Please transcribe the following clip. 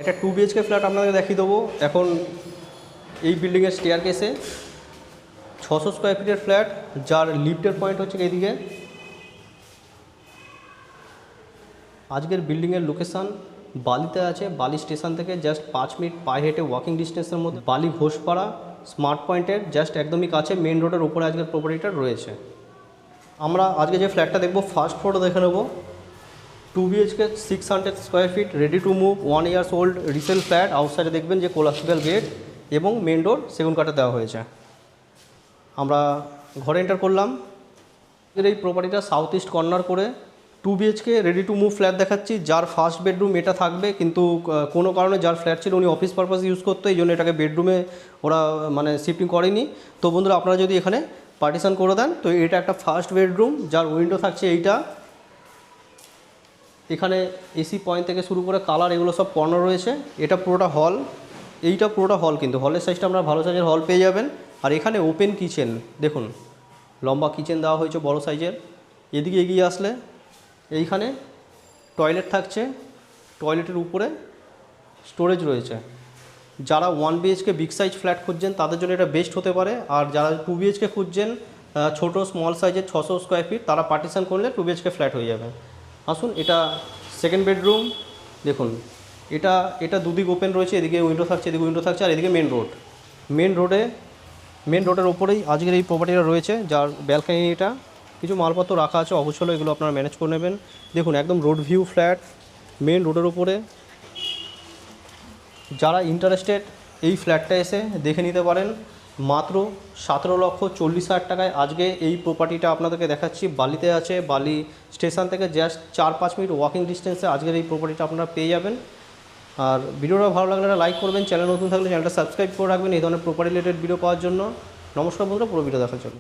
একটা 2 BHK flat আপনাদের দেখিয়ে দেবো। এখন এই বিল্ডিংয়ের স্টেয়ার কেসে 600 স্কোয়ার ফিটের ফ্ল্যাট, যার লিফটের পয়েন্ট হচ্ছে এইদিকে। আজকের বিল্ডিংয়ের লোকেশান বালিতে আছে। বালি স্টেশন থেকে জাস্ট 5 মিনিট পায়ে হেঁটে ওয়াকিং ডিস্টেন্সের মধ্যে বালি ঘোষপাড়া স্মার্ট পয়েন্টের জাস্ট একদমই কাছে, মেন রোডের উপরে আজকের প্রপার্টিটা রয়েছে। আমরা আজকে যে ফ্ল্যাটটা দেখবো ফার্স্ট ফ্লোরে দেখে নেব। 2 BHK 600 square feet, ready to move, 1 years old resale flat. আউটসাইডে দেখবেন যে কোলাপ্সিবল গেট এবং মেন ডোর সেগুন কাঠে দেওয়া হয়েছে। আমরা ঘরে এন্টার করলাম। এই প্রপার্টিটা সাউথ ইস্ট কর্নার করে 2 BHK ready to move flat দেখাচ্ছি, যার ফার্স্ট বেডরুম এটা থাকবে, কিন্তু কোনো কারণে যার ফ্ল্যাট ছিল উনি অফিস পারপাস ইউজ করতো, এই জন্য এটাকে বেডরুমে ওরা মানে শিফটিং করেনি। তো বন্ধুরা, আপনারা যদি এখানে পার্টিশন করে দেন, তো এটা একটা ফার্স্ট বেডরুম, যার উইন্ডো থাকছে এইটা। এখানে এসি পয়েন্ট থেকে শুরু করে কালার এগুলো সব কর্নার রয়েছে। এটা পুরোটা হল, এইটা পুরোটা হল, কিন্তু হলের সাইজটা আপনারা ভালো সাইজের হল পেয়ে যাবেন। আর এখানে ওপেন কিচেন দেখুন, লম্বা কিচেন দেওয়া হয়েছে বড় সাইজের। এদিকে এগিয়ে আসলে এইখানে টয়লেট থাকছে, টয়লেটের উপরে স্টোরেজ রয়েছে। যারা 1 বিএইচকে বিগ সাইজ ফ্ল্যাট খুঁজছেন তাদের জন্য এটা বেস্ট হতে পারে। আর যারা 2 বিএইচকে খুঁজছেন ছোটো স্মল সাইজের 600 স্কোয়ার ফিট, তারা পার্টিশন করলে 2 বিএইচকে ফ্ল্যাট হয়ে যাবে। আসুন, এটা সেকেন্ড বেডরুম দেখুন। এটা দুদিক ওপেন রয়েছে, এদিকে উইন্ডো থাকছে, এদিকে উইন্ডো থাকছে, আর এদিকে মেন রোডের ওপরেই আজকের এই প্রপার্টিটা রয়েছে, যার ব্যালকানিটা কিছু মালপত্র রাখা আছে, অবশ্যই এগুলো আপনারা ম্যানেজ করে নেবেন। দেখুন, একদম রোড ভিউ ফ্ল্যাট, মেন রোডের উপরে। যারা ইন্টারেস্টেড এই ফ্ল্যাটটা এসে দেখে নিতে পারেন। মাত্র 17,40,000 টাকায় আজকে এই প্রপার্টিটা আপনাদেরকে দেখাচ্ছি। বালিতে আছে, বালি স্টেশন থেকে জাস্ট 4-5 মিনিট ওয়াকিং ডিস্টেন্সে আজকের এই প্রপার্টিটা আপনারা পেয়ে যাবেন। আর ভিডিওটা ভালো লাগলে লাইক করবেন, চ্যানেল নতুন থাকলে চ্যানেলটা সাবস্ক্রাইব করে রাখবেন এই ধরনের প্রপার্টি রিলেটেড ভিডিও পাওয়ার জন্য। নমস্কার বন্ধুরা, পুরো ভিডিও দেখার জন্য।